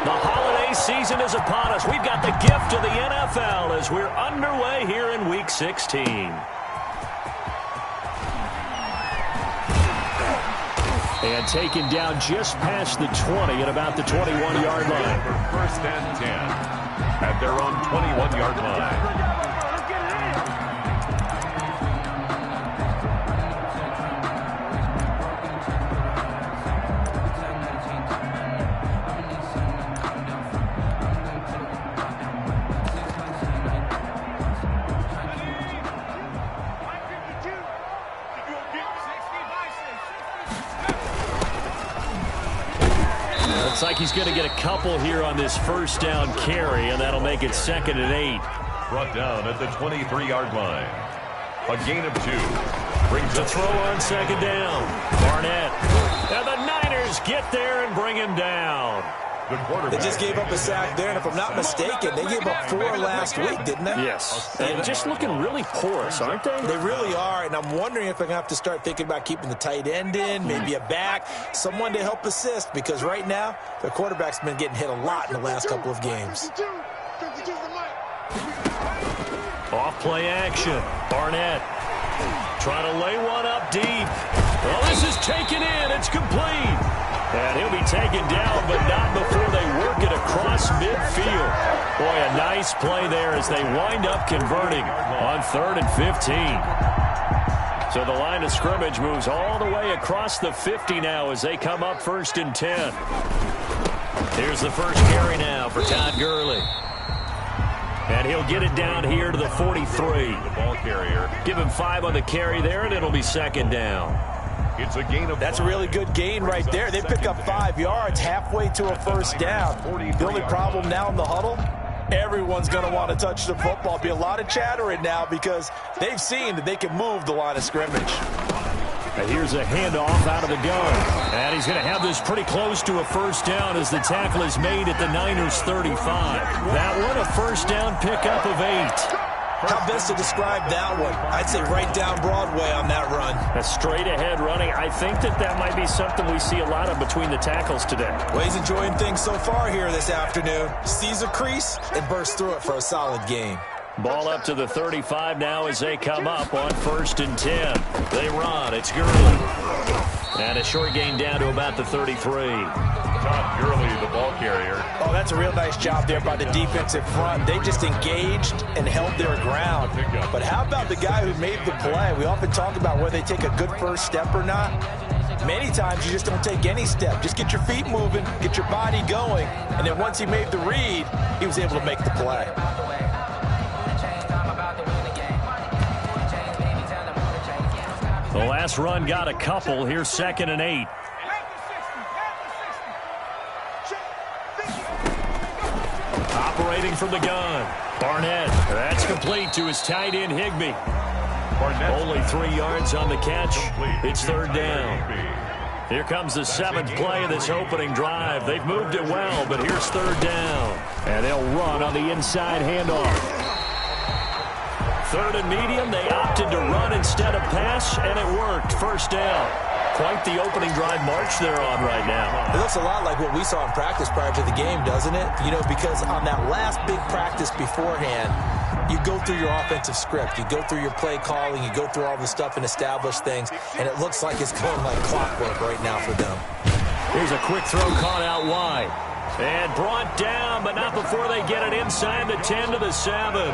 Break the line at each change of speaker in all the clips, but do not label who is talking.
The holiday season is upon us. We've got the gift of the NFL as we're underway here in Week 16. And taken down just past the 20 at about the 21-yard line.
First and 10 at their own 21-yard line.
Looks like he's going to get a couple here on this first down carry, and that'll make it 2nd and 8.
Brought down at the 23-yard line. A gain of 2. Brings
a throw on 2nd down. Barnett. And the Niners get there and bring him down.
They just gave up a sack there, and if I'm not mistaken, they gave up 4 last week, didn't they?
Yes. And just looking really porous, aren't they?
They really are, and I'm wondering if they're going to have to start thinking about keeping the tight end in, maybe a back, someone to help assist, because right now, their quarterback's been getting hit a lot in the last couple of games.
Off play action. Barnett trying to lay one up deep. Well, this is taken in. It's complete. And he'll be taken down, but not before they work it across midfield. Boy, a nice play there as they wind up converting on 3rd and 15. So the line of scrimmage moves all the way across the 50 now as they come up 1st and 10. Here's the first carry now for Todd Gurley. And he'll get it down here to the 43.
The ball carrier.
Give him 5 on the carry there, and it'll be 2nd down.
It's a gain of
That's a really good gain right there. They pick up 5 yards halfway to a first down. The only problem now in the huddle, everyone's going to want to touch the football. Be a lot of chattering now because they've seen that they can move the line of scrimmage.
And here's a handoff out of the gun. And he's going to have this pretty close to a first down as the tackle is made at the Niners' 35. That one, a first down pickup of 8.
How best to describe that one? I'd say right down Broadway on that run.
A straight-ahead running. I think that might be something we see a lot of between the tackles today.
Well, he's enjoying things so far here this afternoon. Sees a crease and bursts through it for a solid gain.
Ball up to the 35 now as they come up on 1st and 10. They run. It's Gurley. And a short gain down to about the 33.
Todd Gurley, the ball carrier.
Oh, that's a real nice job there by the defensive front. They just engaged and held their ground. But how about the guy who made the play? We often talk about whether they take a good first step or not. Many times you just don't take any step. Just get your feet moving, get your body going, and then once he made the read, he was able to make the play.
The last run got a couple. Here's 2nd and 8. Operating from the gun. Barnett. That's complete to his tight end, Higbee. Only 3 yards on the catch. It's 3rd down. Here comes the 7th play of this opening drive. They've moved it well, but here's 3rd down. And they'll run on the inside handoff. 3rd and medium. They opted to run instead of pass, and it worked. First down. Quite the opening drive march they're on right now.
It looks a lot like what we saw in practice prior to the game, doesn't it? You know, because on that last big practice beforehand, you go through your offensive script. You go through your play calling. You go through all the stuff and establish things. And it looks like it's going like clockwork right now for them.
Here's a quick throw caught out wide. And brought down, but not before they get it inside the 10 to the 7.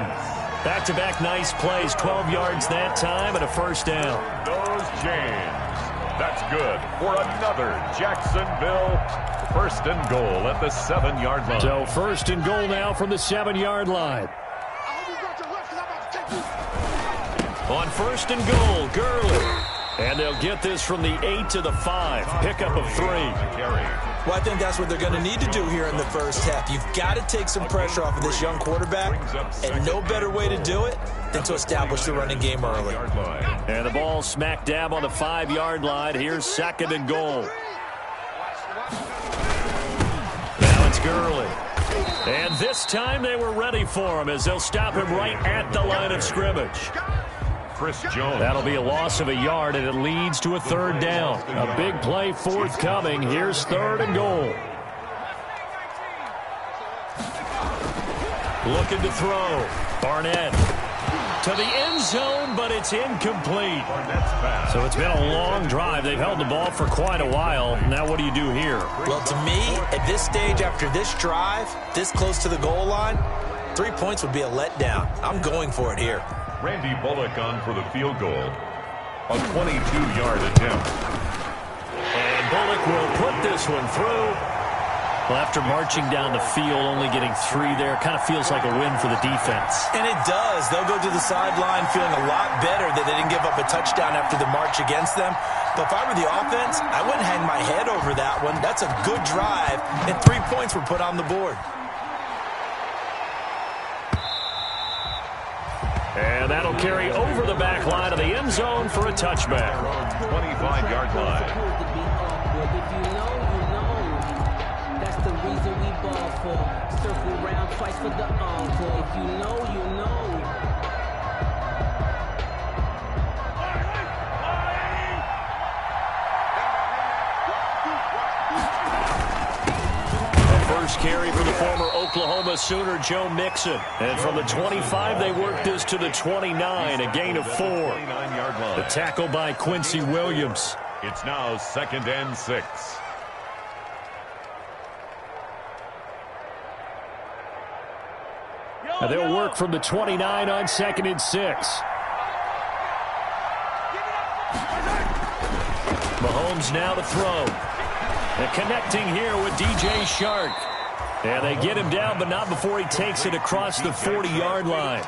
Back-to-back nice plays. 12 yards that time and a first down.
Those James. That's good for another Jacksonville 1st and goal at the 7-yard line.
So 1st and goal now from the 7-yard line. On 1st and goal, Gurley. And they'll get this from the 8 to the 5. Pickup of 3.
Well, I think that's what they're going to need to do here in the first half. You've got to take some pressure off of this young quarterback, and no better way to do it than to establish the running game early.
And the ball smack dab on the 5-yard line. Here's 2nd and goal. Now it's Gurley. And this time they were ready for him as they'll stop him right at the line of scrimmage.
Chris Jones.
That'll be a loss of a yard, and it leads to a 3rd down. A big play forthcoming. Here's 3rd and goal. Looking to throw. Barnett to the end zone, but it's incomplete. So it's been a long drive. They've held the ball for quite a while. Now what do you do here?
Well, to me, at this stage, after this drive, this close to the goal line, 3 points would be a letdown. I'm going for it here.
Randy Bullock on for the field goal. A 22-yard attempt.
And Bullock will put this one through. Well, after marching down the field, only getting 3 there, kind of feels like a win for the defense.
And it does. They'll go to the sideline feeling a lot better that they didn't give up a touchdown after the march against them. But if I were the offense, I wouldn't hang my head over that one. That's a good drive, and 3 points were put on the board.
And that'll carry over the back line of the end zone for a touchback.
25-yard line.
If you know, you know. That's the reason we ball for. Circle round twice for the encore. If you know, you know.
First carry for the former Oklahoma Sooner, Joe Mixon. And from the 25, they worked this to the 29, a gain of 4. The tackle by Quincy Williams.
It's now 2nd and 6.
Now they'll work from the 29 on 2nd and 6. Mahomes now to throw. And connecting here with DJ Shark. And they get him down, but not before he takes it across the 40-yard line.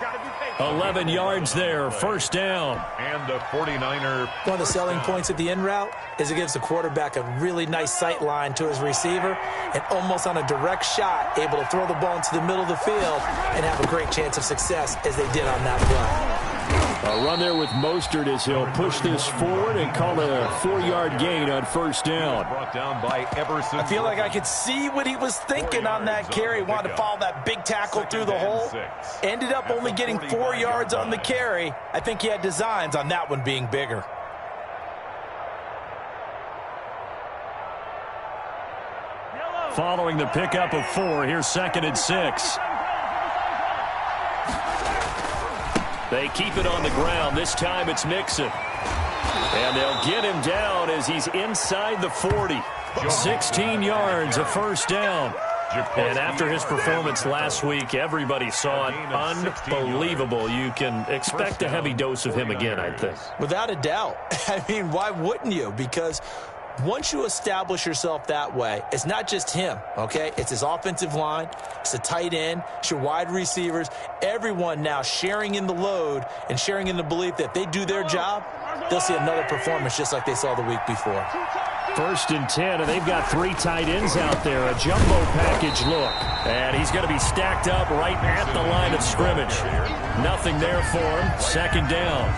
11 yards there, first down.
And the 49er.
One of the selling points at the end route is it gives the quarterback a really nice sight line to his receiver and almost on a direct shot able to throw the ball into the middle of the field and have a great chance of success as they did on that play.
A run there with Mostert as he'll push this forward and call it a 4-yard gain on first down.
Brought down by Everson.
I feel like I could see what he was thinking on that carry. Wanted to follow that big tackle through the hole. Ended up only getting 4 yards on the carry. I think he had designs on that one being bigger.
Following the pickup of 4, here's 2nd and 6. They keep it on the ground. This time it's Mixon. And they'll get him down as he's inside the 40. 16 yards, a first down. And after his performance last week, everybody saw it unbelievable. You can expect a heavy dose of him again, I think.
Without a doubt. I mean, why wouldn't you? Because once you establish yourself that way, it's not just him, okay? It's his offensive line, it's the tight end, it's your wide receivers, everyone now sharing in the load and sharing in the belief that if they do their job, they'll see another performance just like they saw the week before.
1st and 10, and they've got 3 tight ends out there. A jumbo package look. And he's going to be stacked up right at the line of scrimmage. Nothing there for him. 2nd down.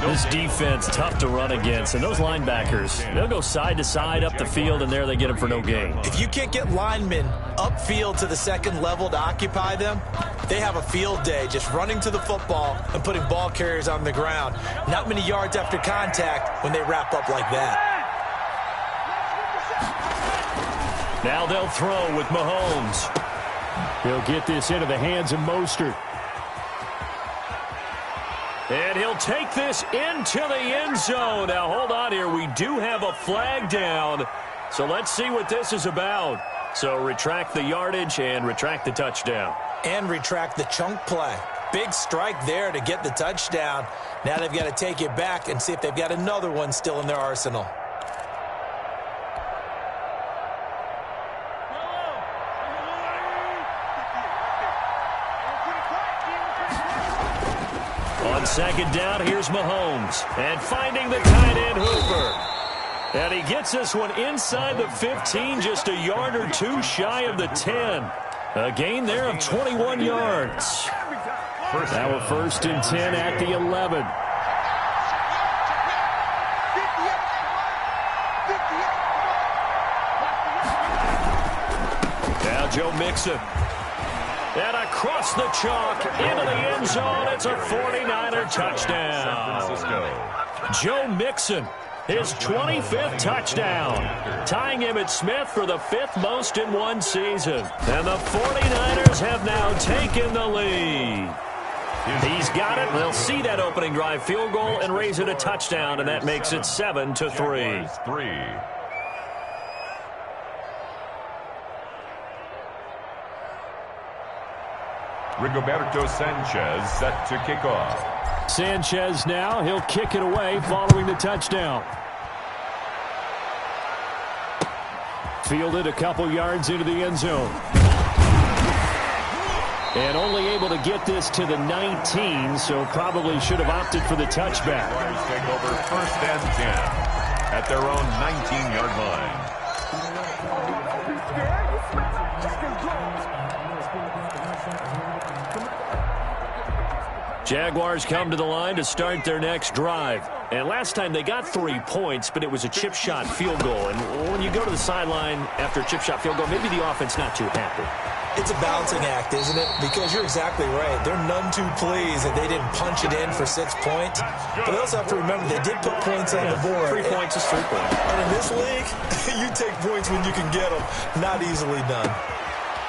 This defense, tough to run against. And those linebackers, they'll go side to side up the field, and there they get them for no gain.
If you can't get linemen upfield to the 2nd level to occupy them, they have a field day just running to the football and putting ball carriers on the ground. Not many yards after contact when they wrap up like that.
Now they'll throw with Mahomes. He'll get this into the hands of Mostert. And he'll take this into the end zone. Now, hold on here. We do have a flag down. So let's see what this is about. So retract the yardage and retract the touchdown.
And retract the chunk play. Big strike there to get the touchdown. Now they've got to take it back and see if they've got another one still in their arsenal.
On 2nd down, here's Mahomes. And finding the tight end, Hooper. And he gets this one inside the 15, just a yard or 2 shy of the 10. A gain there of 21 yards. Now a 1st and 10 at the 11. Now Joe Mixon. And across the chalk into the end zone. It's a 49er touchdown. Joe Mixon his 25th touchdown, tying him at Smith for the 5th most in one season. And the 49ers have now taken the lead. He's got it. They'll see that opening drive field goal and raise it a touchdown, and that makes it 7-3.
Rigoberto Sanchez set to kick off.
Sanchez now, he'll kick it away following the touchdown. Fielded a couple yards into the end zone. And only able to get this to the 19, so probably should have opted for the touchback.
Jaguars take over 1st and 10 at their own 19-yard line.
Jaguars come to the line to start their next drive. And last time they got 3 points, but it was a chip shot field goal. And when you go to the sideline after a chip shot field goal, maybe the offense not too happy.
It's a balancing act, isn't it? Because you're exactly right. They're none too pleased that they didn't punch it in for 6 points. But they also have to remember they did put points on the board.
3 points is 3 points.
And in this league, you take points when you can get them. Not easily done.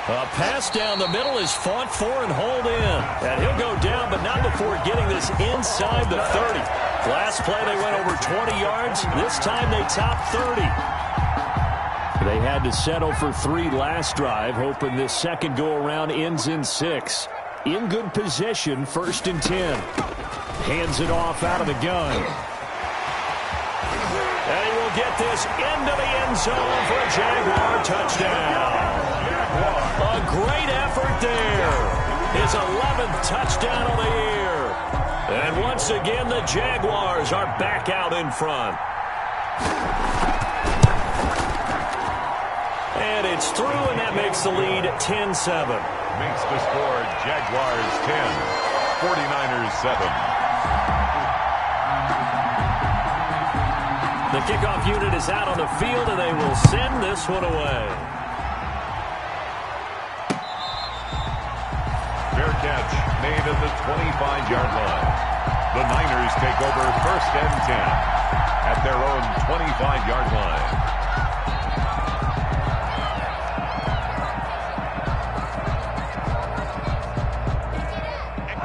A pass down the middle is fought for and hauled in. And he'll go down, but not before getting this inside the 30. Last play, they went over 20 yards. This time, they topped 30. They had to settle for 3 last drive, hoping this second go-around ends in 6. In good position, 1st and 10. Hands it off out of the gun. And he will get this into the end zone for a Jaguar touchdown. A great effort there. His 11th touchdown of the year. And once again, the Jaguars are back out in front. And it's through, and that makes the lead 10-7.
Makes the score Jaguars 10, 49ers 7.
The kickoff unit is out on the field, and they will send this one away.
Fair catch made at the 25-yard line. The Niners take over 1st and 10 at their own 25-yard line.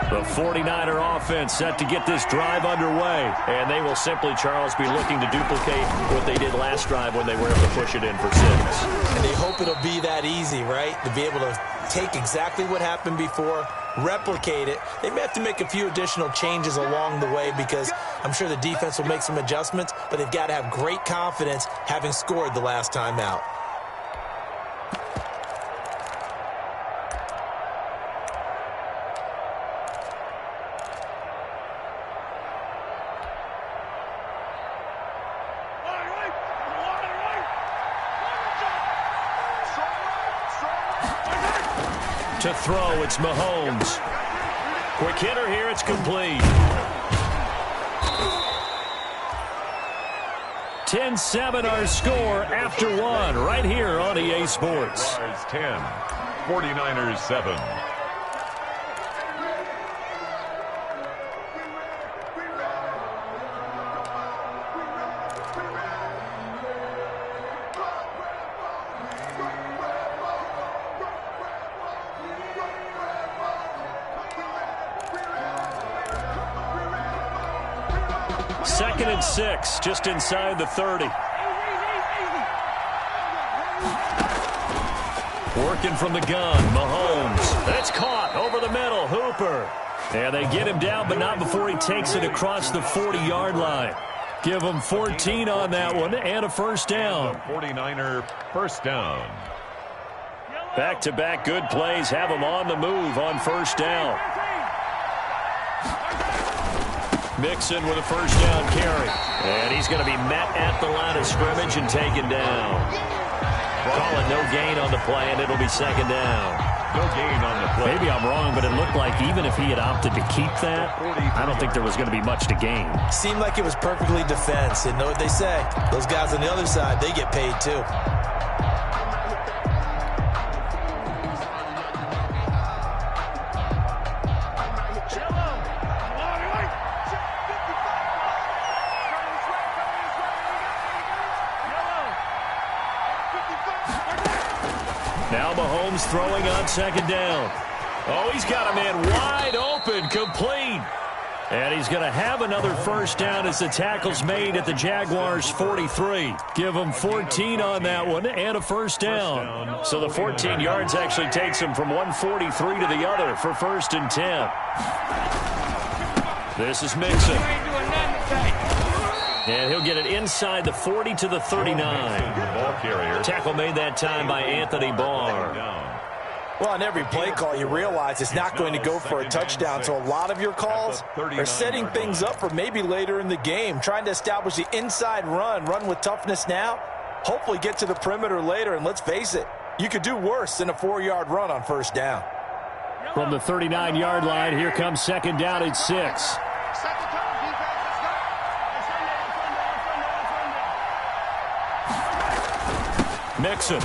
The 49er offense set to get this drive underway. And they will simply, Charles, be looking to duplicate what they did last drive when they were able to push it in for 6.
And they hope it'll be that easy, right? To be able to take exactly what happened before, replicate it. They may have to make a few additional changes along the way because I'm sure the defense will make some adjustments, but they've got to have great confidence having scored the last time out.
To throw, it's Mahomes. Quick hitter here, it's complete. 10-7 our score after 1 right here on EA Sports.
10, 49ers 7.
Second and 6, just inside the 30. Working from the gun, Mahomes. That's caught over the middle, Hooper. And they get him down, but not before he takes it across the 40-yard line. Give him 14 on that one and a first down.
49er first down.
Back-to-back good plays have him on the move on first down. Mixon with a first down carry. And he's going to be met at the line of scrimmage and taken down. Call it no gain on the play, and it'll be second down.
No gain on the play.
Maybe I'm wrong, but it looked like even if he had opted to keep that, I don't think there was going to be much to gain.
Seemed like it was perfectly defense. And know what they say? Those guys on the other side, they get paid too.
Now Mahomes throwing on second down. Oh, he's got a man wide open, complete. And he's going to have another first down as the tackle's made at the Jaguars' 43. Give him 14 on that one and a first down. So the 14 yards actually takes him from 143 to the other for 1st and 10. This is Mixon. And he'll get it inside the 40 to the 39. Tackle made that time by Anthony Barr.
Well, on every play call, you realize it's not going to go for a touchdown, so a lot of your calls are setting things up for maybe later in the game, trying to establish the inside run with toughness now, hopefully get to the perimeter later, and let's face it, you could do worse than a 4-yard run on first down.
From the 39-yard line, here comes second down at 6. Mixon.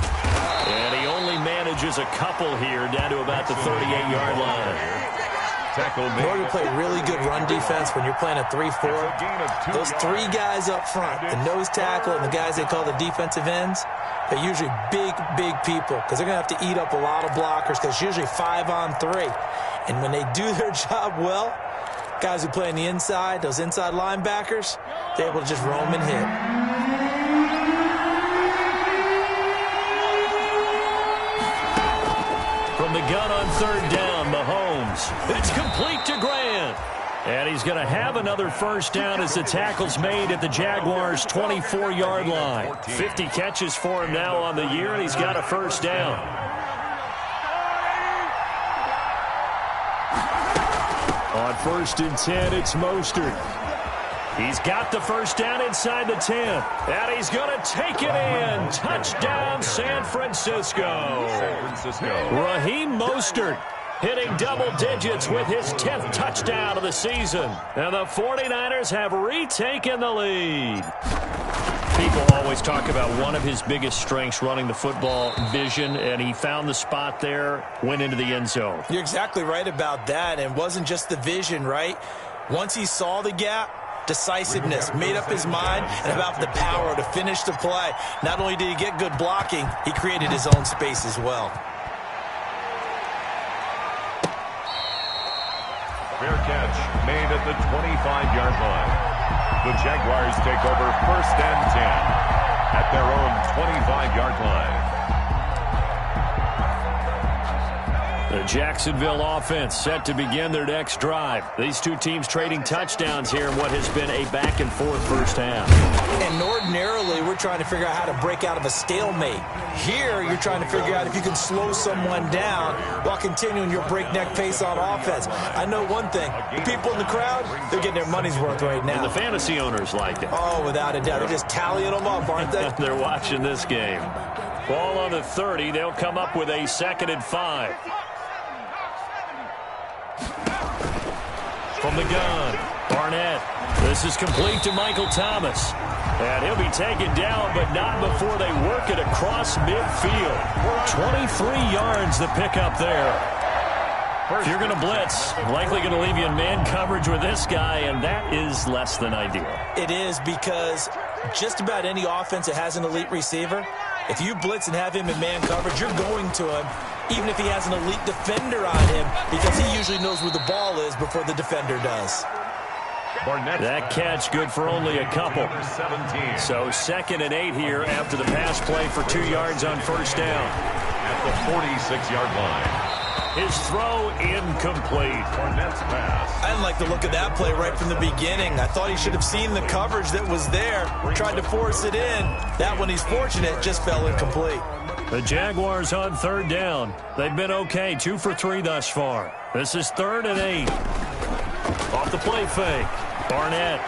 And he only manages a couple here down to about the 38-yard line.
In order to play really good run defense when you're playing a 3-4, those 3 guys up front, the nose tackle and the guys they call the defensive ends, they're usually big people because they're going to have to eat up a lot of blockers because it's usually 5-on-3. And when they do their job well, guys who play on the inside, those inside linebackers, they're able to just roam and hit.
From the gun on third down, Mahomes. It's complete to Grant. And he's going to have another first down as the tackle's made at the Jaguars' 24-yard line. 50 catches for him now on the year, and he's got a first down. On 1st and 10, it's Mostert. He's got the first down inside the 10. And he's going to take it in. Touchdown, San Francisco. Raheem Mostert hitting double digits with his 10th touchdown of the season. And the 49ers have retaken the lead. People always talk about one of his biggest strengths, running the football, vision, and he found the spot there, went into the end zone.
You're exactly right about that. And it wasn't just the vision, right? Once he saw the gap, decisiveness, made up his mind, and about the power to finish the play. Not only did he get good blocking, he created his own space as well.
Fair catch made at the 25-yard line. The Jaguars take over 1st and 10 at their own 25-yard line.
The Jacksonville offense set to begin their next drive. These two teams trading touchdowns here in what has been a back-and-forth first half.
And ordinarily, we're trying to figure out how to break out of a stalemate. Here, you're trying to figure out if you can slow someone down while continuing your breakneck pace on offense. I know one thing. The people in the crowd, they're getting their money's worth right now.
And the fantasy owners like it.
Oh, without a doubt. They're just tallying them up, aren't they?
They're watching this game. Ball on the 30. They'll come up with a 2nd and 5. From the gun, Barnett. This is complete to Michael Thomas. And he'll be taken down, but not before they work it across midfield. 23 yards the pickup there. If you're going to blitz, likely going to leave you in man coverage with this guy, and that is less than ideal.
It is, because just about any offense that has an elite receiver, if you blitz and have him in man coverage, you're going to him, even if he has an elite defender on him, because he usually knows where the ball is before the defender does.
That catch good for only a couple. So 2nd and 8 here after the pass play for 2 yards on first down.
At the 46-yard line.
His throw incomplete.
Barnett's pass.
I didn't like the look of that play right from the beginning. I thought he should have seen the coverage that was there, tried to force it in. That one, he's fortunate, just fell incomplete.
The Jaguars on 3rd down. They've been okay, 2 for 3 thus far. This is 3rd and 8. Off the play fake, Barnett.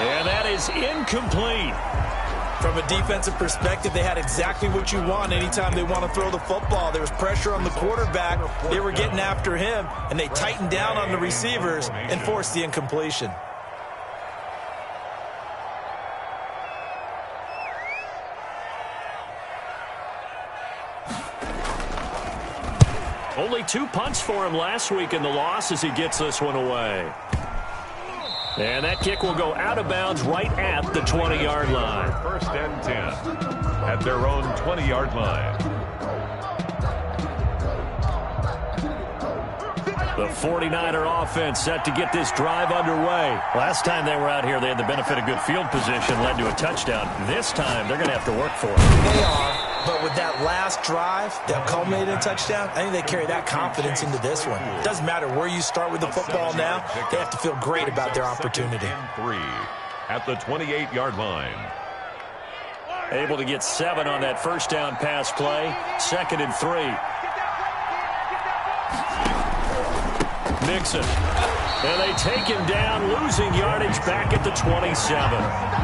And that is incomplete.
From a defensive perspective, they had exactly what you want anytime they want to throw the football. There was pressure on the quarterback. They were getting after him, and they tightened down on the receivers and forced the incompletion.
Only 2 punts for him last week in the loss as he gets this one away. And that kick will go out of bounds right at the 20-yard line.
First and 10 at their own 20-yard line.
The 49er offense set to get this drive underway. Last time they were out here, they had the benefit of good field position, led to a touchdown. This time, they're going to have to work for it.
They are, but with that last drive that culminated in a touchdown, I think they carry that confidence into this one. It doesn't matter where you start with the football now. They have to feel great about their opportunity.
3 at the 28-yard line.
Able to get 7 on that first down pass play. 2nd and 3. Mixon. And they take him down, losing yardage back at the 27.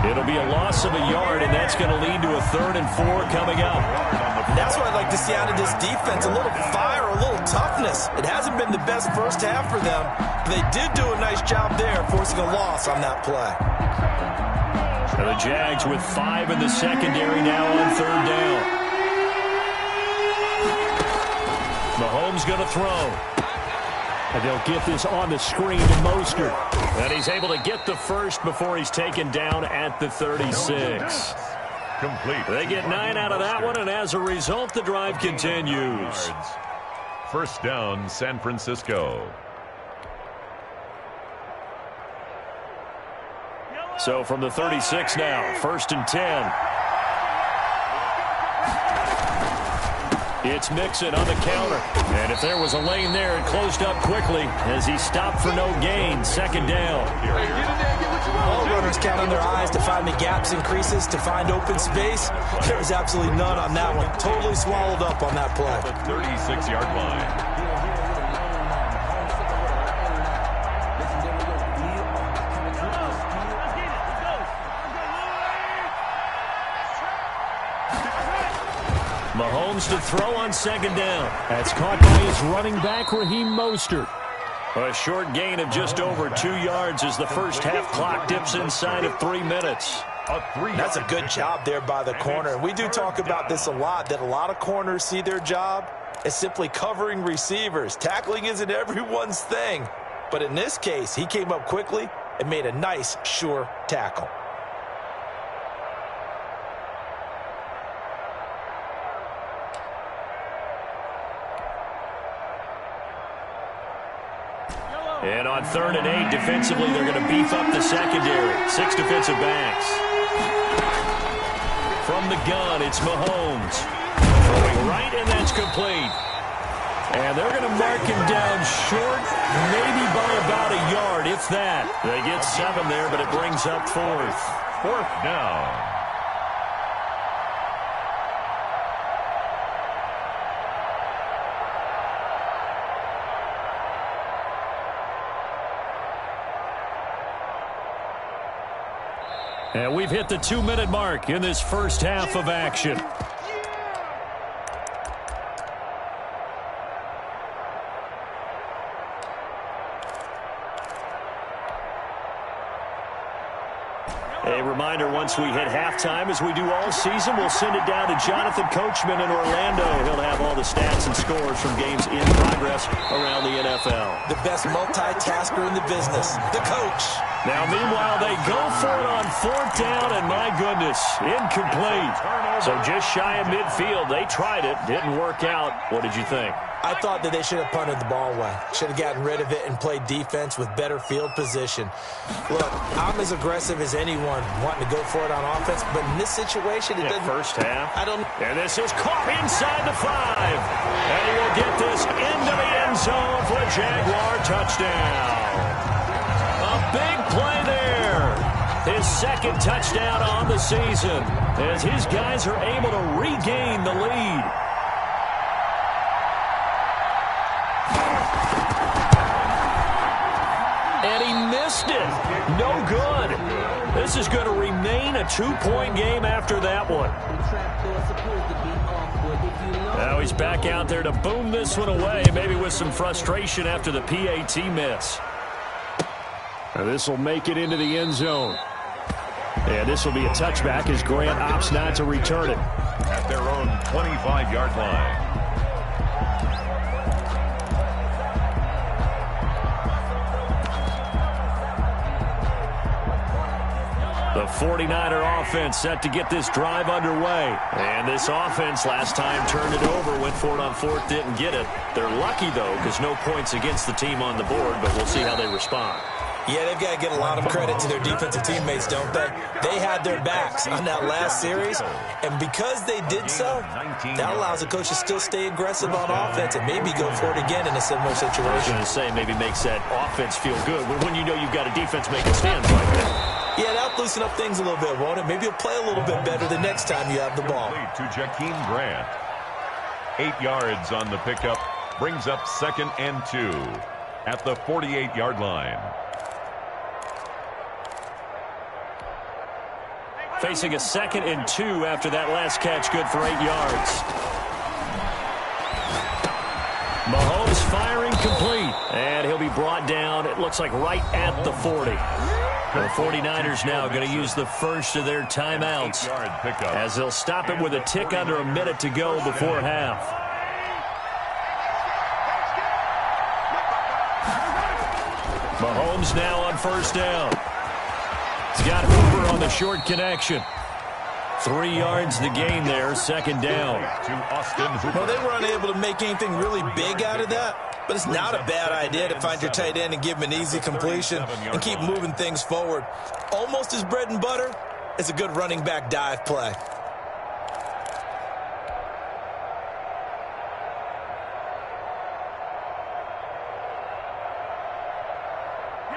It'll be a loss of a yard, and that's going to lead to a 3rd and 4 coming up.
And that's what I'd like to see out of this defense, a little fire, a little toughness. It hasn't been the best first half for them, but they did do a nice job there, forcing a loss on that play.
And the Jags with 5 in the secondary now on 3rd down. Mahomes going to throw. And they'll get this on the screen to Mostert. And he's able to get the first before he's taken down at the 36.
Complete.
They get 9 out of that one, and as a result, the drive continues.
First down, San Francisco.
So from the 36 now, 1st and 10. It's Mixon on the counter. And if there was a lane there, it closed up quickly as he stopped for no gain. 2nd down.
All runners count on their eyes to find the gaps and creases, to find open space. There was absolutely none on that one. Totally swallowed up on that play.
The 36-yard line.
Mahomes to throw on 2nd down. That's caught by his running back, Raheem Mostert. A short gain of just over 2 yards as the first half clock dips inside of 3 minutes.
That's a good job there by the corner. And we do talk about this a lot, that a lot of corners see their job as simply covering receivers. Tackling isn't everyone's thing. But in this case, he came up quickly and made a nice, sure tackle.
And on 3rd and 8, defensively, they're going to beef up the secondary. 6 defensive backs. From the gun, it's Mahomes. Throwing right, and that's complete. And they're going to mark him down short, maybe by about a yard, if that. They get 7 there, but it brings up 4th.
4th down.
And we've hit the 2-minute mark in this first half of action. A reminder, once we hit halftime, as we do all season, we'll send it down to Jonathan Coachman in Orlando. He'll have all the stats and scores from games in progress around the NFL.
The best multitasker in the business, the coach.
Now, meanwhile, they go for it on 4th down, and my goodness, incomplete. So just shy of midfield. They tried it, didn't work out. What did you think?
I thought that they should have punted the ball away. Should have gotten rid of it and played defense with better field position. Look, I'm as aggressive as anyone wanting to go for it on offense, but in this situation, it doesn't.
First half.
I don't.
And this is caught inside the 5. And he will get this into the end zone for a Jaguar touchdown. A big play there. His 2nd touchdown on the season as his guys are able to regain the lead. And he missed it. No good. This is going to remain a 2-point game after that one. Now he's back out there to boom this one away, maybe with some frustration after the PAT miss. Now this will make it into the end zone. And this will be a touchback as Grant opts not to return it.
At their own 25-yard line.
The 49er offense set to get this drive underway. And this offense last time turned it over, went for it on fourth, didn't get it. They're lucky, though, because no points against the team on the board, but we'll see how they respond.
Yeah, they've got to get a lot of credit to their defensive teammates, don't they? They had their backs on that last series, and because they did so, that allows the coach to still stay aggressive on offense and maybe go for it again in a similar situation.
I was going to say, maybe makes that offense feel good when you know you've got a defense making stands like that.
Yeah, that'll loosen up things a little bit, won't it? Maybe you'll play a little bit better the next time you have the ball.
To Jakeem Grant. 8 yards on the pickup, brings up 2nd and 2 at the 48-yard line.
Facing a 2nd and 2 after that last catch, good for 8 yards. Mahomes firing complete, and he'll be brought down, it looks like right at the 40. The 49ers now going to use the first of their timeouts as they'll stop it with a tick under a minute to go before half. Mahomes now on first down. He's got Hooper on the short connection. 3 yards the gain there, 2nd down.
Well, they were unable to make anything really big out of that, but it's not a bad idea to find your tight end and give him an easy completion and keep moving things forward. Almost his bread and butter is a good running back dive play.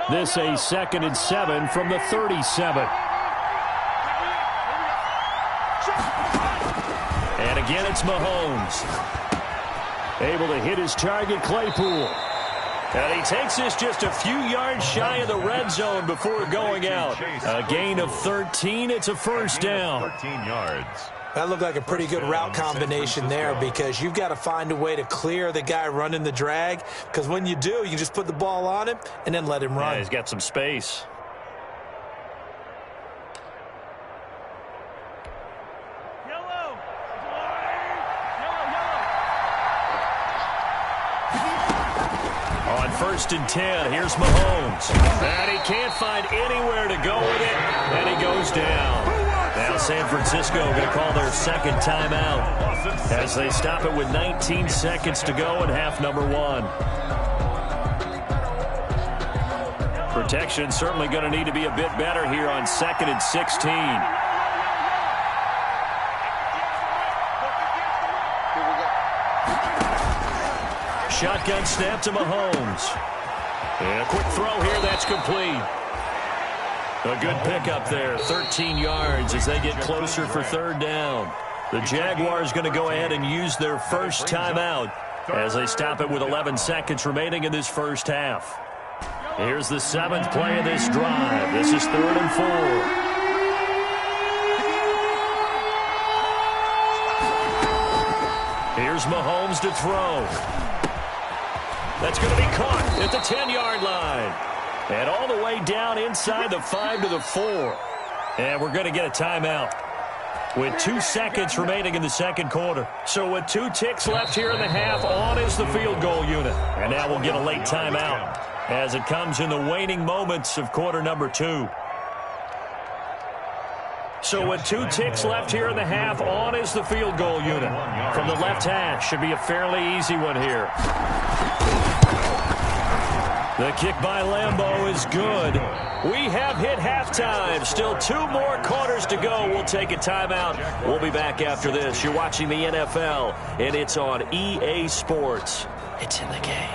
This a 2nd and 7 from the 37. And again, it's Mahomes. Able to hit his target, Claypool. And he takes this just a few yards shy of the red zone before going out. A gain of 13. It's a first down.
13 yards.
That looked like a pretty good route combination there because you've got to find a way to clear the guy running the drag, because when you do, you just put the ball on him and then let him run.
Yeah, he's got some space. On 1st and 10, here's Mahomes. And he can't find anywhere to go with it, and he goes down. Now San Francisco going to call their 2nd timeout as they stop it with 19 seconds to go in half number 1. Protection certainly going to need to be a bit better here on 2nd and 16. Shotgun snap to Mahomes. And a quick throw here, that's complete. A good pickup there, 13 yards as they get closer for 3rd down. The Jaguars going to go ahead and use their first timeout as they stop it with 11 seconds remaining in this first half. Here's the 7th play of this drive. This is 3rd and 4. Here's Mahomes to throw. That's going to be caught at the 10-yard line. And all the way down inside the 5 to the 4. And we're going to get a timeout with 2 seconds remaining in the 2nd quarter. So with 2 ticks left here in the half, on is the field goal unit. And now we'll get a late timeout as it comes in the waning moments of quarter number 2. So with 2 ticks left here in the half, on is the field goal unit. From the left hash, should be a fairly easy one here. The kick by Lambeau is good. We have hit halftime. Still 2 more quarters to go. We'll take a timeout. We'll be back after this. You're watching the NFL, and it's on EA Sports. It's in the game.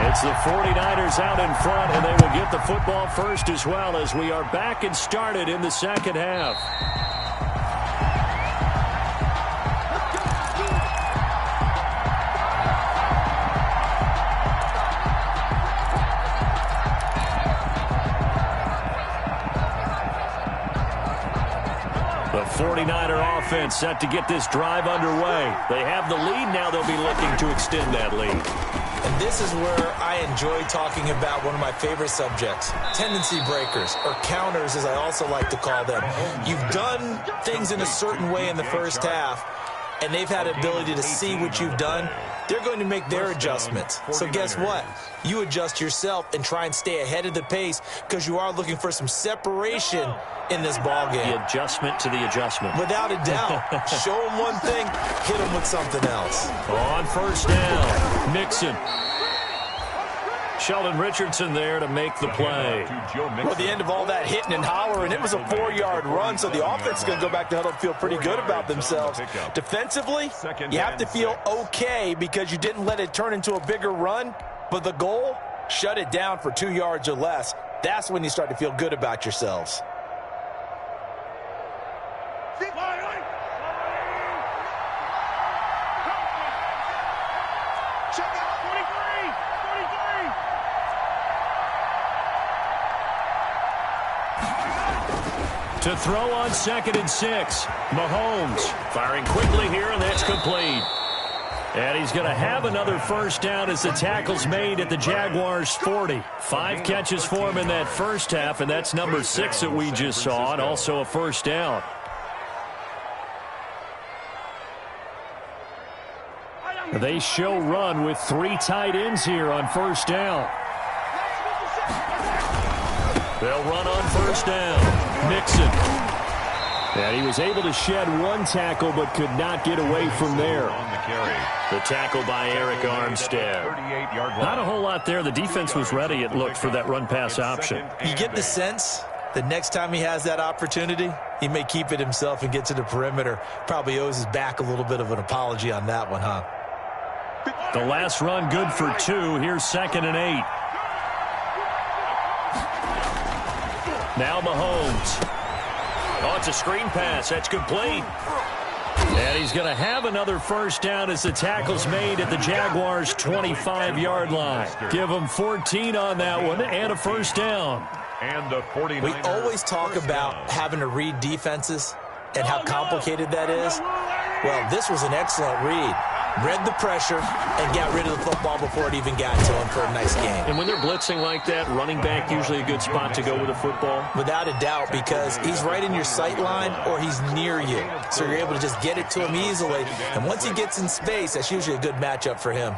It's the 49ers out in front, and they will get the football first as well as we are back and started in the 2nd half. The 49er offense set to get this drive underway. They have the lead now. They'll be looking to extend that lead.
And this is where I enjoy talking about one of my favorite subjects, tendency breakers, or counters as I also like to call them. You've done things in a certain way in the first half, and they've had the ability to see what you've done, they're going to make their adjustments. So guess what? You adjust yourself and try and stay ahead of the pace because you are looking for some separation in this ball game.
The adjustment to the adjustment.
Without a doubt. Show them one thing, hit them with something else.
On first down, Mixon. Sheldon Richardson there to make the play.
Well, the end of all that hitting and hollering, it was a 4-yard run, so the offense is going to go back to huddle and feel pretty good about themselves. Defensively, you have to feel okay because you didn't let it turn into a bigger run, but the goal, shut it down for 2 yards or less. That's when you start to feel good about yourselves.
To throw on 2nd and 6. Mahomes firing quickly here, and that's complete. And he's going to have another first down as the tackle's made at the Jaguars' 40. 5 catches for him in that first half, and that's number 6 that we just saw, and also a first down. They show run with 3 tight ends here on first down. They'll run on first down. Mixon. And he was able to shed 1 tackle but could not get away from there. The tackle by Eric Armstead. Not a whole lot there. The defense was ready, it looked, for that run-pass option.
You get the sense that next time he has that opportunity, he may keep it himself and get to the perimeter. Probably owes his back a little bit of an apology on that one, huh?
The last run good for 2. Here's 2nd and 8. Now Mahomes. Oh, it's a screen pass. That's complete. And he's going to have another first down as the tackle's made at the Jaguars' 25-yard line. Give them 14 on that one and a first down.
And the 49ers.
We always talk about having to read defenses and how complicated that is. Well, this was an excellent read. Read the pressure and got rid of the football before it even got to him for a nice game.
And when they're blitzing like that, running back usually a good spot to go with a football?
Without a doubt, because he's right in your sight line or he's near you. So you're able to just get it to him easily. And once he gets in space, that's usually a good matchup for him.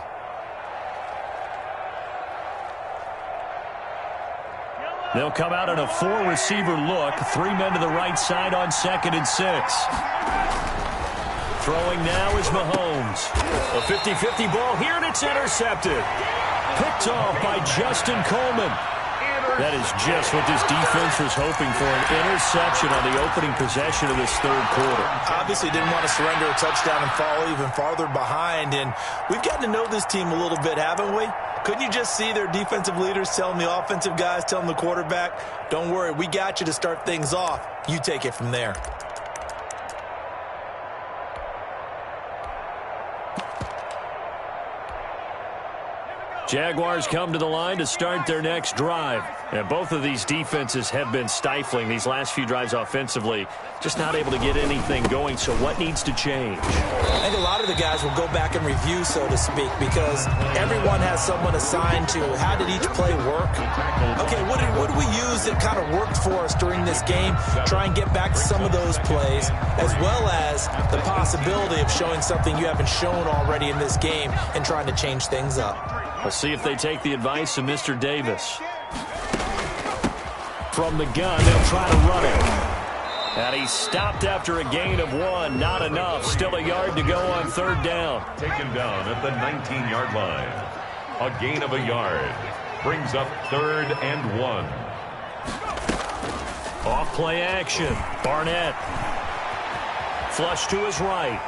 They'll come out in a 4-receiver look. 3 men to the right side on 2nd and 6. Throwing now is Mahomes. A 50-50 ball here, and it's intercepted. Picked off by Justin Coleman. That is just what this defense was hoping for, an interception on the opening possession of this third quarter.
Obviously didn't want to surrender a touchdown and fall even farther behind, and we've gotten to know this team a little bit, haven't we? Couldn't you just see their defensive leaders telling the offensive guys, telling the quarterback, don't worry, we got you to start things off. You take it from there.
Jaguars come to the line to start their next drive. And both of these defenses have been stifling these last few drives offensively. Just not able to get anything going, so what needs to change?
I think a lot of the guys will go back and review, so to speak, because everyone has someone assigned to how did each play work. Okay, what did we use that kind of worked for us during this game? Try and get back to some of those plays, as well as the possibility of showing something you haven't shown already in this game and trying to change things up.
We'll see if they take the advice of Mr. Davis. From the gun, they'll try to run it. And he's stopped after a gain of 1. Not enough. Still a yard to go on 3rd down.
Taken down at the 19-yard line. A gain of a yard. Brings up 3rd and 1.
Off play action. Barnett. Flush to his right.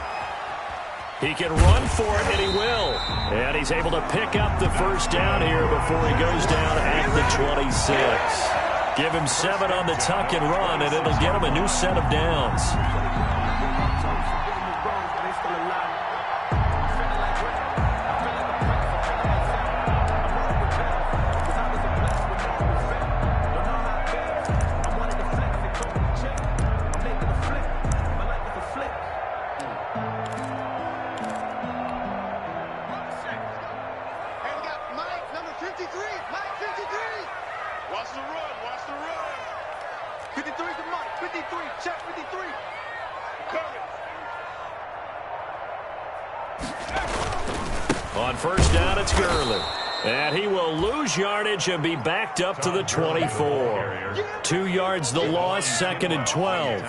He can run for it, and he will. And he's able to pick up the first down here before he goes down at the 26. Give him 7 on the tuck and run, and it'll get him a new set of downs. On first down, it's Gurley. And he will lose yardage and be backed up to the 24. 2 yards the loss, 2nd and 12.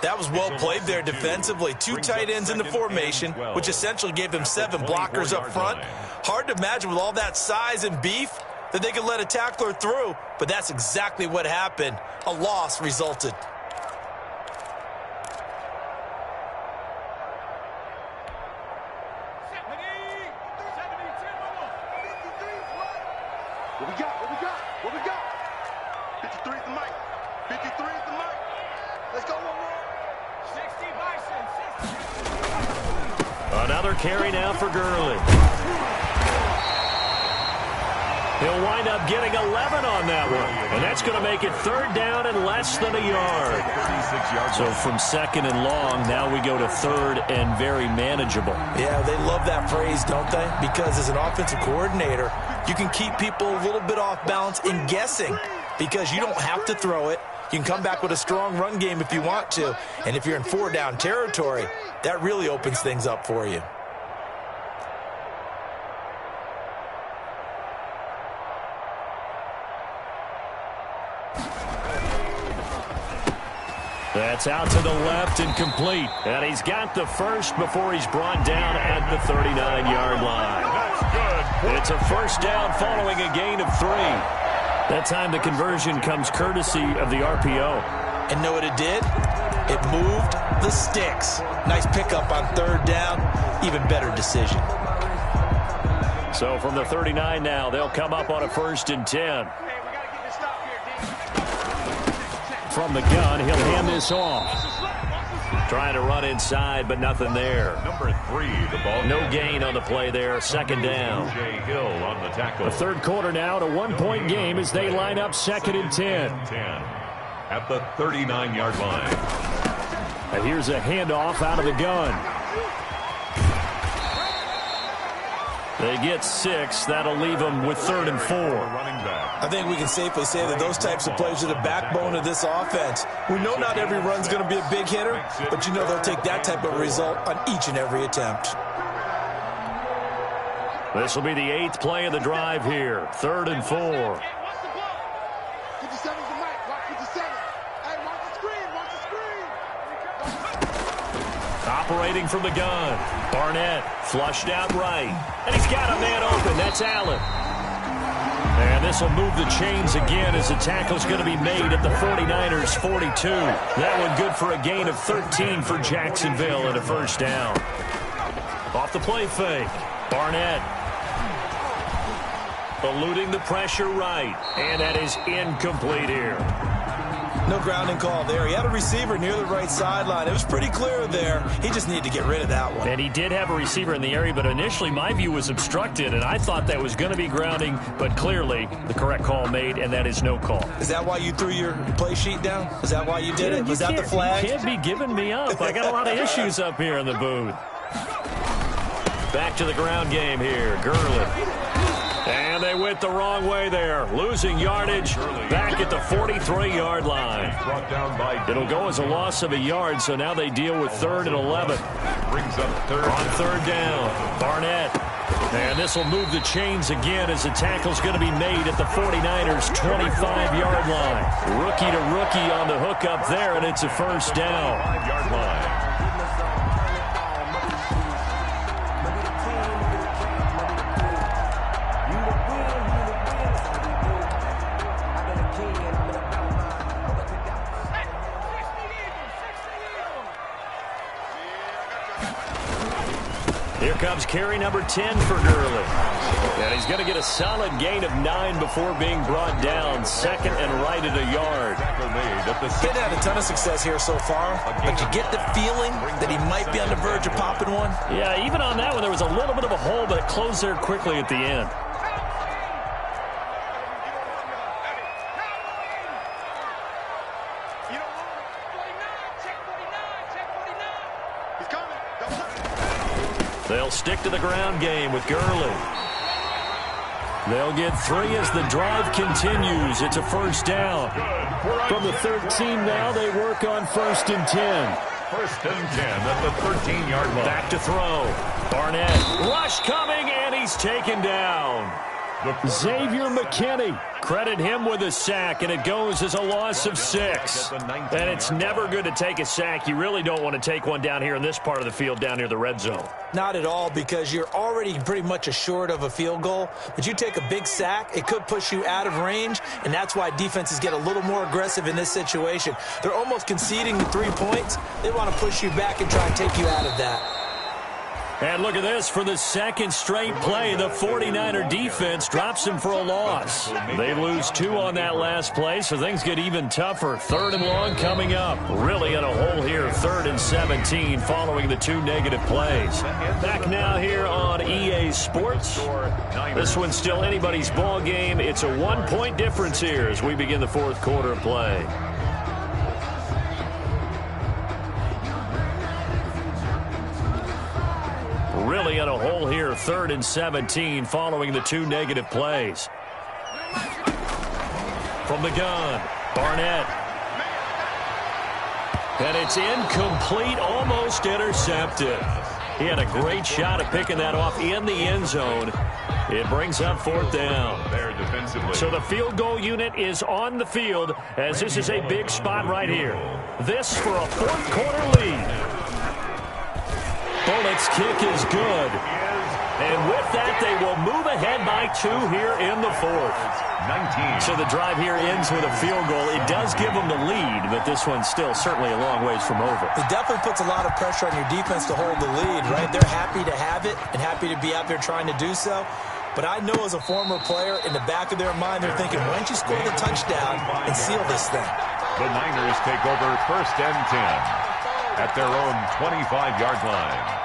That was well played there defensively. 2 tight ends in the formation, which essentially gave them 7 blockers up front. Hard to imagine with all that size and beef that they could let a tackler through, but that's exactly what happened. A loss resulted.
What we got? 53 is the mic. 53 is the mic. Let's go one more. 60 Bison.
Another carry now for Gurley. He'll wind up getting 11 on that one. And that's going to make it 3rd down and less than a yard. So from 2nd and long, now we go to 3rd and very manageable.
Yeah, they love that phrase, don't they? Because as an offensive coordinator, you can keep people a little bit off balance in guessing because you don't have to throw it. You can come back with a strong run game if you want to. And if you're in 4-down territory, that really opens things up for you.
That's out to the left and complete. And he's got the first before he's brought down at the 39-yard line.
That's good.
It's a first down following a gain of 3. That time the conversion comes courtesy of the RPO.
And know what it did? It moved the sticks. Nice pickup on 3rd down. Even better decision.
So from the 39 now, they'll come up on a 1st and 10. From the gun, he'll hand this off. Trying to run inside, but nothing there.
Number 3, the ball.
No gain on the play there. 2nd down.
J. Hill on the tackle.
The 3rd quarter now, a 1-point game as they line up 2nd and 10.
At the 39-yard line.
And here's a handoff out of the gun. They get 6. That'll leave them with 3rd and 4.
Running back.
I think we can safely say that those types of plays are the backbone of this offense. We know not every run's going to be a big hitter, but you know they'll take that type of result on each and every attempt.
This will be the 8th play of the drive here. 3rd and 4.
57's the mic. Watch 57. Hey, watch the screen. Watch the screen.
Operating from the gun. Barnett flushed out right. And he's got a man open. That's Allen. And this will move the chains again as the tackle's going to be made at the 49ers' 42. That one good for a gain of 13 for Jacksonville and a 1st down. Off the play fake. Barnett eluding the pressure right. And that is incomplete here.
No grounding call there. He had a receiver near the right sideline. It was pretty clear there. He just needed to get rid of that one.
And he did have a receiver in the area, but initially my view was obstructed, and I thought that was going to be grounding, but clearly the correct call made, and that is no call.
Is that why you threw your play sheet down? Is that why you did it? Was that the flag?
You can't be giving me up. I got a lot of issues up here in the booth. Back to the ground game here. Gurley. And they went the wrong way there. Losing yardage back at the 43-yard line. It'll go as a loss of a yard, so now they deal with 3rd and 11.
Brings up 3rd.
On 3rd down, Barnett. And this will move the chains again as the tackle's going to be made at the 49ers' 25-yard line. Rookie to rookie on the hook up there, and it's a 1st down.
5-yard line.
Here comes carry number 10 for Gurley. And he's going to get a solid gain of 9 before being brought down. 2nd and right at a yard.
He's had a ton of success here so far, but you get the feeling that he might be on the verge of popping one.
Yeah, even on that one, there was a little bit of a hole, but it closed there quickly at the end. They'll stick to the ground game with Gurley. They'll get 3 as the drive continues. It's a 1st down. From the 13 now, they work on 1st and 10.
First and 10 at the 13-yard line.
Back to throw. Barnett. Rush coming, and he's taken down. Xavier McKinney. Credit him with a sack, and it goes as a loss of 6. And it's never good to take a sack. You really don't want to take one down here in this part of the field, down near the red zone.
Not at all, because you're already pretty much assured of a field goal. But you take a big sack, it could push you out of range, and that's why defenses get a little more aggressive in this situation. They're almost conceding the 3 points. They want to push you back and try and take you out of that.
And look at this. For the second straight play, the 49er defense drops him for a loss. They lose 2 on that last play, so things get even tougher. 3rd and long coming up. Really in a hole here, 3rd and 17 following the 2 negative plays. Back now here on EA Sports. This one's still anybody's ball game. It's a 1-point difference here as we begin the 4th quarter of play. Really in a hole here, 3rd and 17 following the 2 negative plays. From the gun, Barnett. And it's incomplete, almost intercepted. He had a great shot at picking that off in the end zone. It brings up 4th down. So the field goal unit is on the field as this is a big spot right here. This for a 4th quarter lead. Bullock's kick is good. And with that, they will move ahead by 2 here in the 4th.
19.
So the drive here ends with a field goal. It does give them the lead, but this one's still certainly a long ways from over.
It definitely puts a lot of pressure on your defense to hold the lead, right? They're happy to have it and happy to be out there trying to do so. But I know as a former player, in the back of their mind, they're thinking, why don't you score the touchdown and seal this thing?
The Niners take over 1st and 10 at their own 25-yard line.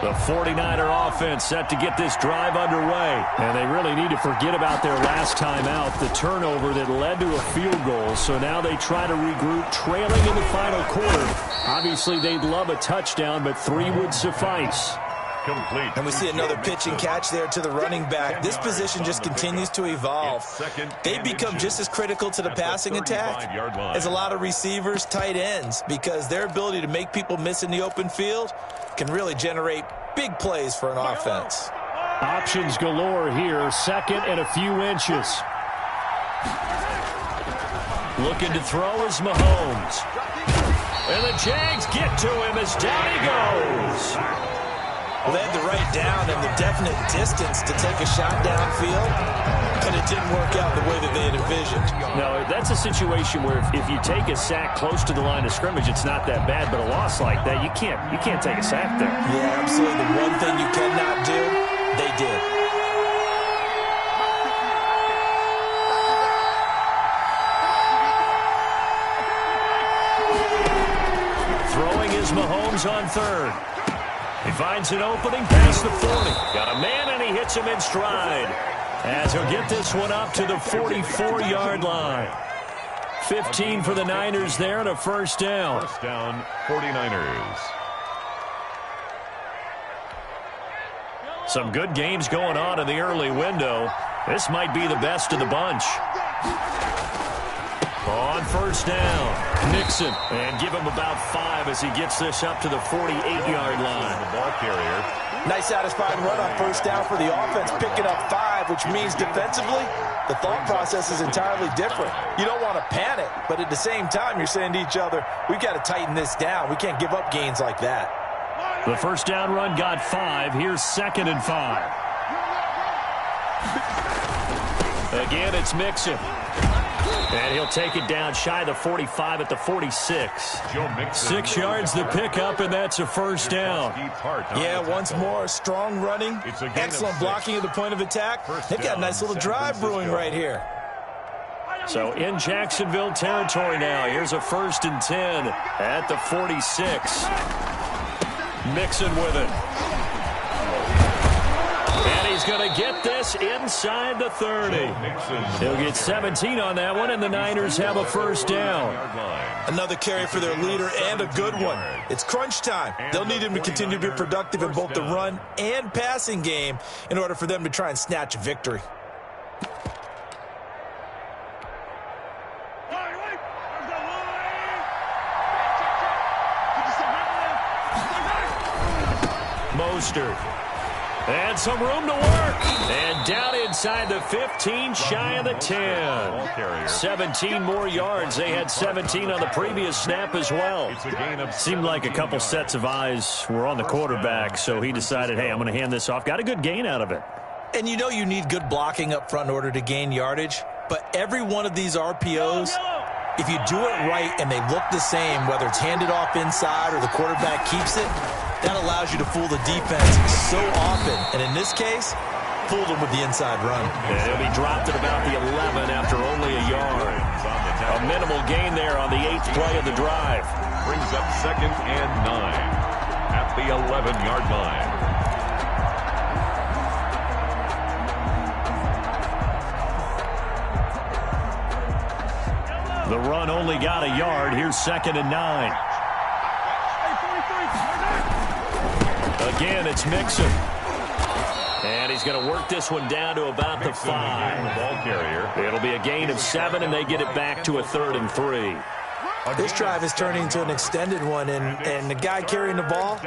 The 49er offense set to get this drive underway. And they really need to forget about their last time out, the turnover that led to a field goal. So now they try to regroup, trailing in the final quarter. Obviously, they'd love a touchdown, but 3 would suffice.
Complete.
And we see another pitch and catch there to the running back. This position just continues to evolve. They become just as critical to the passing attack as a lot of receivers, tight ends, because their ability to make people miss in the open field can really generate big plays for an offense.
Options galore here. 2nd and a few inches. Looking to throw is Mahomes. And the Jags get to him as down he goes.
Well, they had the right down and the definite distance to take a shot downfield, but it didn't work out the way that they had envisioned.
No, that's a situation where if you take a sack close to the line of scrimmage, it's not that bad, but a loss like that, you can't take a sack there.
Yeah, absolutely. The one thing you cannot do, they did.
Throwing is Mahomes on 3rd. He finds an opening past the 40. Got a man, and he hits him in stride. As he'll get this one up to the 44-yard line. 15 for the Niners there and a 1st down.
1st down, 49ers.
Some good games going on in the early window. This might be the best of the bunch. On 1st down, Nixon, and give him about 5 as he gets this up to the 48-yard line.
The ball carrier.
Nice satisfying run on 1st down for the offense, picking up 5, which means defensively, the thought process is entirely different. You don't want to panic, but at the same time, you're saying to each other, we've got to tighten this down. We can't give up gains like that.
The 1st down run got 5. Here's 2nd and 5. Again, it's Mixon. And he'll take it down shy of the 45 at the 46. 6 yards the pickup, and that's a 1st down.
Yeah, once more, strong running, excellent blocking at the point of attack. They've got a nice little drive brewing right here.
So in Jacksonville territory now. Here's a 1st and 10 at the 46. Mixon with it. And he's going to get this inside the 30. He'll get 17 on that one, and the Niners have a 1st down.
Another carry for their leader and a good one. It's crunch time. They'll need him to continue to be productive in both the run and passing game in order for them to try and snatch a victory.
Mostert. And some room to work. And down inside the 15, shy of the 10. 17 more yards. They had 17 on the previous snap as well. Seemed like a couple sets of eyes were on the quarterback, so he decided, hey, I'm going to hand this off. Got a good gain out of it.
And you know you need good blocking up front in order to gain yardage, but every one of these RPOs, if you do it right and they look the same, whether it's handed off inside or the quarterback keeps it, that allows you to fool the defense so often. And in this case, fooled them with the inside run.
And he'll be dropped at about the 11 after only a yard. A minimal gain there on the 8th play of the drive.
Brings up 2nd and 9 at the 11-yard line.
The run only got a yard. Here's 2nd and 9. Again, it's Mixon. And he's going to work this one down to about the 5.
Ball carrier.
It'll be a gain of 7, and they get it back to a 3rd and 3.
This drive is turning into an extended one, and the guy carrying the ball,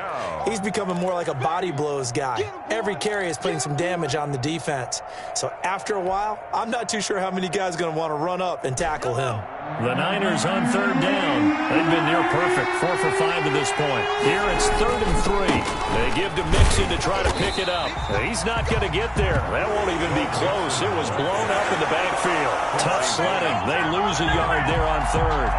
he's becoming more like a body blows guy. Every carry is putting some damage on the defense. So after a while, I'm not too sure how many guys are going to want to run up and tackle him.
The Niners on 3rd down. They've been near perfect, 4 for 5 to this point. Here it's 3rd and 3. They give to Mixon to try to pick it up. He's not going to get there. That won't even be close. It was blown up in the backfield. Tough sledding. They lose a yard there on 3rd.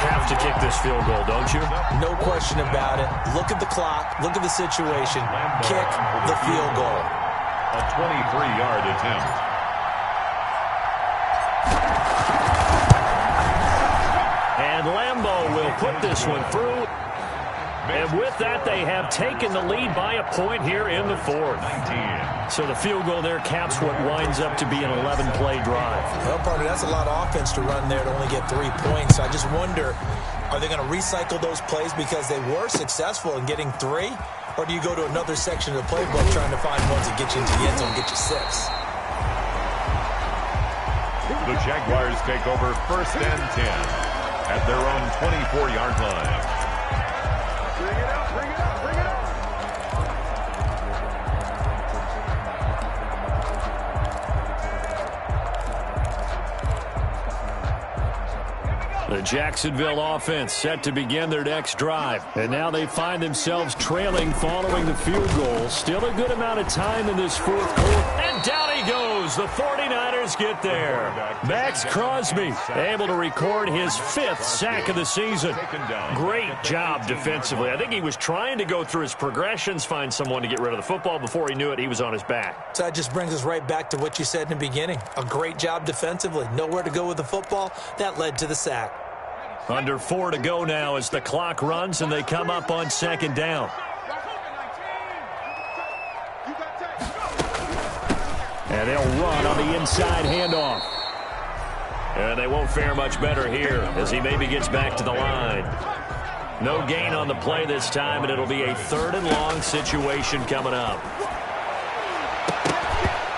Have to kick this field goal, don't you?
No question about it. Look at the clock. Look at the situation. Kick the field goal.
A 23-yard attempt.
And Lambeau will put this one through. And with that, they have taken the lead by a point here in the 4th.
19.
So the field goal there caps what winds up to be an 11-play drive.
Well, partner, that's a lot of offense to run there to only get 3 points. So I just wonder, are they going to recycle those plays because they were successful in getting 3? Or do you go to another section of the playbook trying to find ones that get you into the end zone and get you 6?
The Jaguars take over 1st and 10 at their own 24-yard line.
Bring it up, bring it up, bring it up.
The Jacksonville offense set to begin their next drive. And now they find themselves trailing following the field goal. Still a good amount of time in this 4th quarter. And down he goes. The 49ers get there. Max Crosby able to record his 5th sack of the season. Great job defensively. I think he was trying to go through his progressions, find someone to get rid of the football. Before he knew it, he was on his back.
So that just brings us right back to what you said in the beginning. A great job defensively. Nowhere to go with the football. That led to the sack.
Under 4 to go now as the clock runs and they come up on 2nd down. And they'll run on the inside handoff. And they won't fare much better here as he maybe gets back to the line. No gain on the play this time, and it'll be a 3rd and long situation coming up.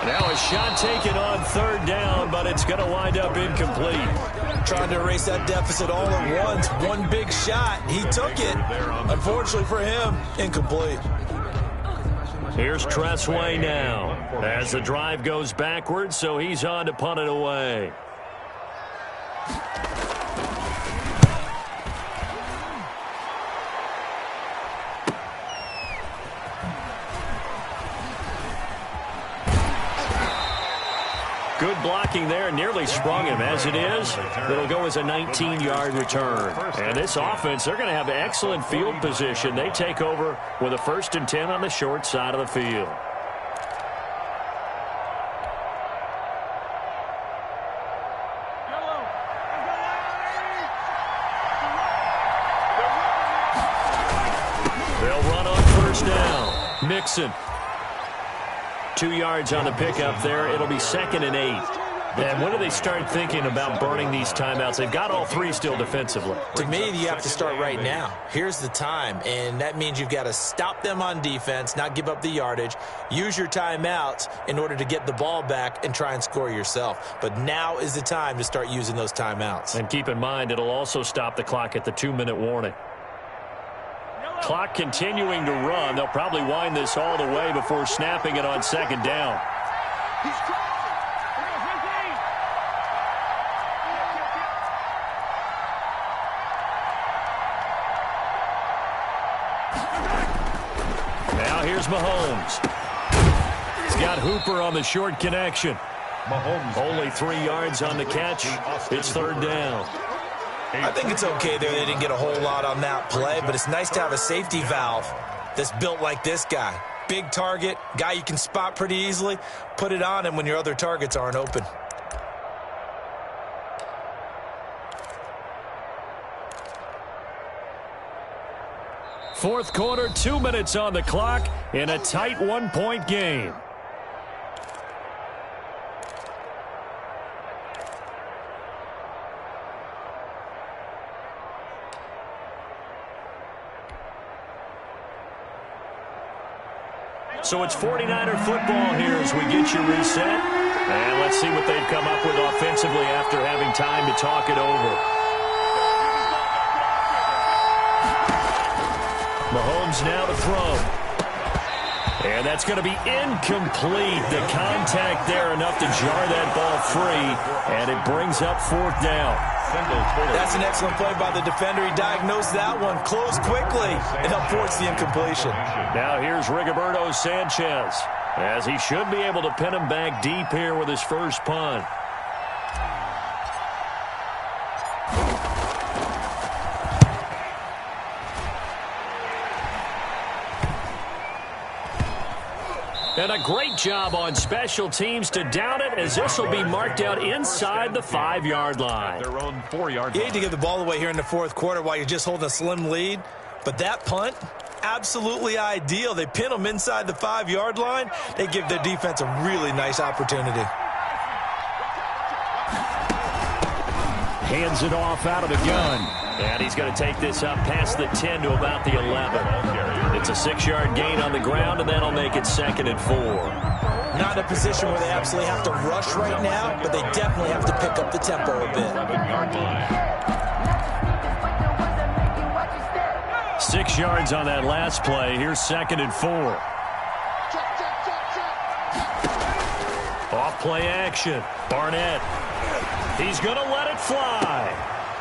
Now a shot taken on 3rd down, but it's going to wind up incomplete.
Trying to erase that deficit all at once. One big shot. He took it. Unfortunately for him, incomplete.
Here's Tressway now as the drive goes backwards, so he's on to punt it away. Good blocking there, nearly sprung him. As it is, it'll go as a 19-yard return. And this offense, they're going to have excellent field position. They take over with a 1st and 10 on the short side of the field. They'll run on 1st down. Mixon. 2 yards on the pickup there. It'll be 2nd and 8. And when do they start thinking about burning these timeouts? They've got all 3 still defensively.
To me, you have to start right now. Here's the time, and that means you've got to stop them on defense, not give up the yardage, use your timeouts in order to get the ball back and try and score yourself. But now is the time to start using those timeouts.
And keep in mind, it'll also stop the clock at the 2-minute warning. clock continuing to run. They'll probably wind this all the way before snapping it on second down.
He's crossing.
Now here's Mahomes. He's got Hooper on the short connection.
Mahomes
Only 3 yards on the catch. It's third down.
I think it's okay there. They didn't get a whole lot on that play, but it's nice to have a safety valve that's built like this guy. Big target, guy you can spot pretty easily. Put it on him when your other targets aren't open.
Fourth quarter, 2 minutes on the clock in a tight 1-point game. So it's 49er football here as we get you reset. And let's see what they've come up with offensively after having time to talk it over. Mahomes now to throw. And that's going to be incomplete. The contact there enough to jar that ball free. And it brings up fourth down.
That's an excellent play by the defender. He diagnosed that one, closed quickly, and helped force the incompletion.
Now here's Rigoberto Sanchez, as he should be able to pin him back deep here with his first punt. And a great job on special teams to down it, as this will be marked out inside the 5-yard line.
Their own 4-yard line.
You hate to give the ball away here in the fourth quarter while you're just holding a slim lead, but that punt, absolutely ideal. They pin them inside the 5-yard line. They give their defense a really nice opportunity.
Hands it off out of the gun. And he's going to take this up past the 10 to about the 11. It's a 6-yard gain on the ground, and that'll make it 2nd and 4.
Not in a position where they absolutely have to rush right now, but they definitely have to pick up the tempo a bit.
7-yard line.
6 yards on that last play. Here's 2nd and 4. Off play action. Barnett. He's going to let it fly.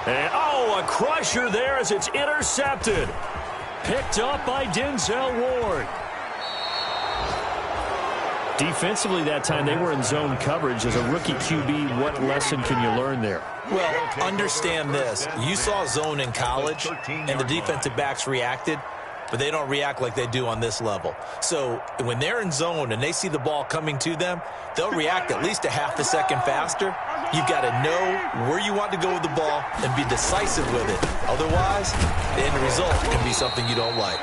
And, oh, a crusher there as it's intercepted. Picked up by Denzel Ward. Defensively that time, they were in zone coverage. As a rookie QB, what lesson can you learn there?
Well, understand this. You saw zone in college, and the defensive backs reacted, but they don't react like they do on this level. So when they're in zone and they see the ball coming to them, they'll react at least a half a second faster. You've got to know where you want to go with the ball and be decisive with it. Otherwise, the end result can be something you don't like.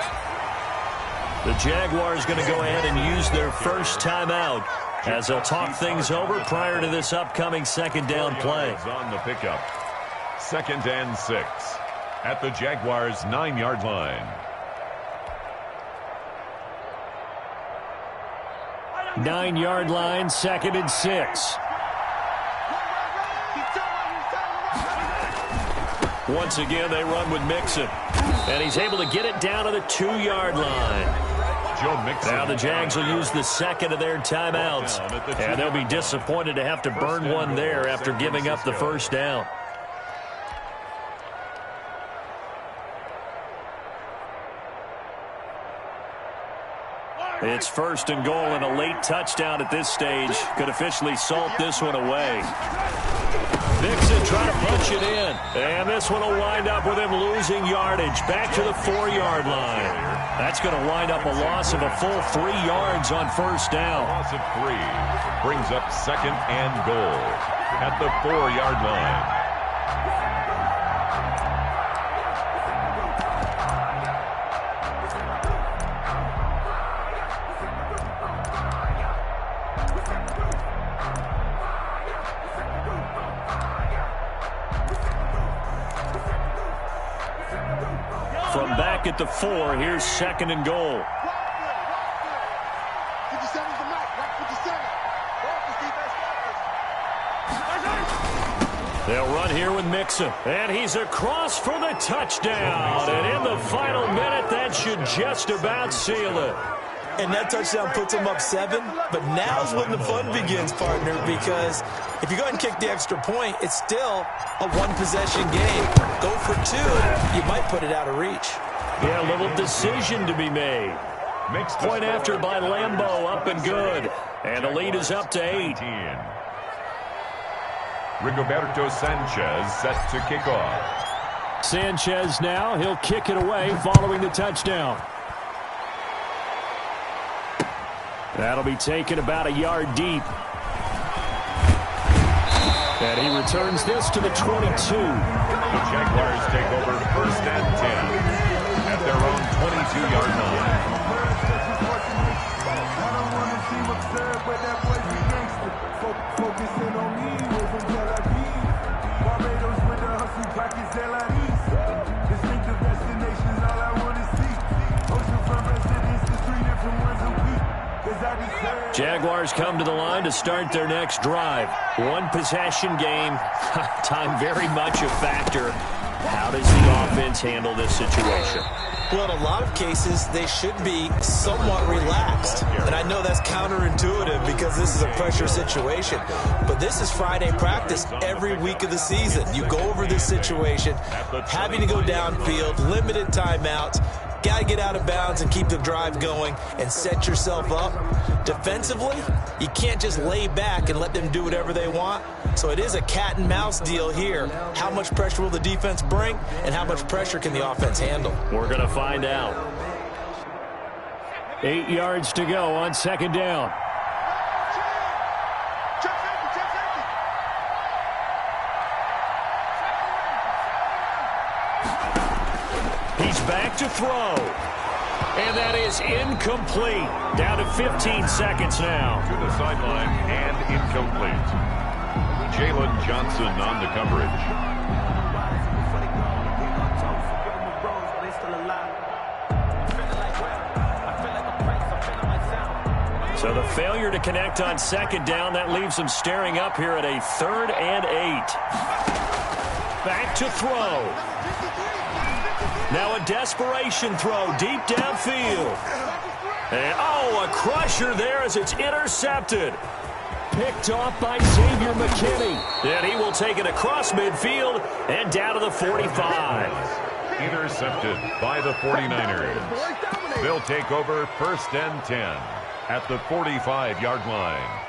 The Jaguars going to go ahead and use their first timeout as they'll talk things over prior to this upcoming 2nd down play.
On the pickup. 2nd and 6 at the Jaguars' 9-yard line.
9-yard line, 2nd and 6. Once again, they run with Mixon. And he's able to get it down to the 2-yard line.
Joe Mixon.
Now the Jags will use the 2nd of their timeouts. And they'll be disappointed to have to burn one there after giving up the first down. It's 1st and goal, and a late touchdown at this stage could officially salt this one away. Mixon trying to punch it in. And this one will wind up with him losing yardage. Back to the 4-yard line. That's going to wind up a loss of a full 3 yards on first down.
Loss of 3 brings up 2nd and goal at the 4-yard line.
From back at the 4, here's 2nd and goal.
57's the mic. 57.
They'll run here with Mixon. And he's across for the touchdown. And in the final minute, that should just about seal it.
And that touchdown puts them up 7. But now's when the fun begins, partner, because if you go ahead and kick the extra point, it's still a one-possession game. Go for 2, you might put it out of reach.
Yeah, a little decision to be made. Point after by Lambeau, up and good. And the lead is up to 8.
Rigoberto Sanchez set to kick off.
Sanchez now, he'll kick it away following the touchdown. That'll be taken about a yard deep. And he returns this to the 22.
The Jaguars take over 1st and 10 at their own 22-yard line.
Jaguars come to the line to start their next drive. One-possession game. Time very much a factor. How does the offense handle this situation?
Well, in a lot of cases, they should be somewhat relaxed. And I know that's counterintuitive because this is a pressure situation. But this is Friday practice every week of the season. You go over this situation, having to go downfield, limited timeouts. Got to get out of bounds and keep the drive going and set yourself up. Defensively, you can't just lay back and let them do whatever they want. So it is a cat and mouse deal here. How much pressure will the defense bring and how much pressure can the offense handle?
We're going to find out. 8 yards to go on 2nd down. He's back to throw. And that is incomplete. Down to 15 seconds now.
To the sideline and incomplete. Jalen Johnson on the coverage.
So the failure to connect on 2nd down, that leaves them staring up here at a 3rd and 8. Back to throw. Now a desperation throw deep downfield. And, a crusher there as it's intercepted. Picked off by Xavier McKinney. And he will take it across midfield and down to the 45.
Intercepted by the 49ers. They'll take over 1st and 10 at the 45-yard line.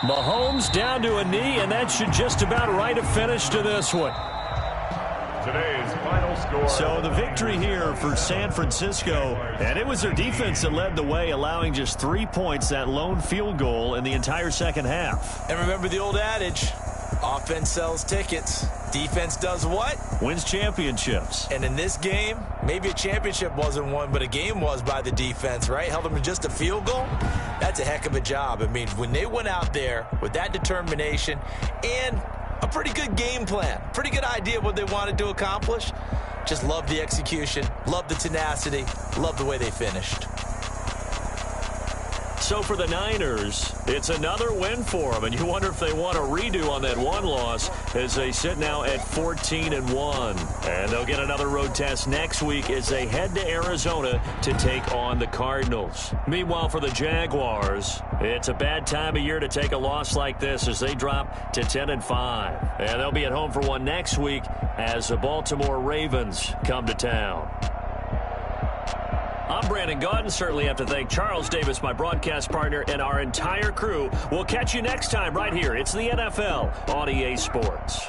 Mahomes down to a knee, and that should just about write a finish to this one.
Today's final score.
So the victory here for San Francisco, and it was their defense that led the way, allowing just 3 points, that lone field goal in the entire second half.
And remember the old adage, offense sells tickets. Defense does what?
Wins championships.
And in this game, maybe a championship wasn't won, but a game was by the defense, right? Held them to just a field goal. That's a heck of a job. I mean, when they went out there with that determination and a pretty good game plan, pretty good idea of what they wanted to accomplish, just love the execution, love the tenacity, love the way they finished.
So for the Niners, it's another win for them, and you wonder if they want a redo on that one loss as they sit now at 14-1. And they'll get another road test next week as they head to Arizona to take on the Cardinals. Meanwhile, for the Jaguars, it's a bad time of year to take a loss like this as they drop to 10-5. And they'll be at home for one next week as the Baltimore Ravens come to town. I'm Brandon Gaudin. Certainly have to thank Charles Davis, my broadcast partner, and our entire crew. We'll catch you next time right here. It's the NFL on EA Sports.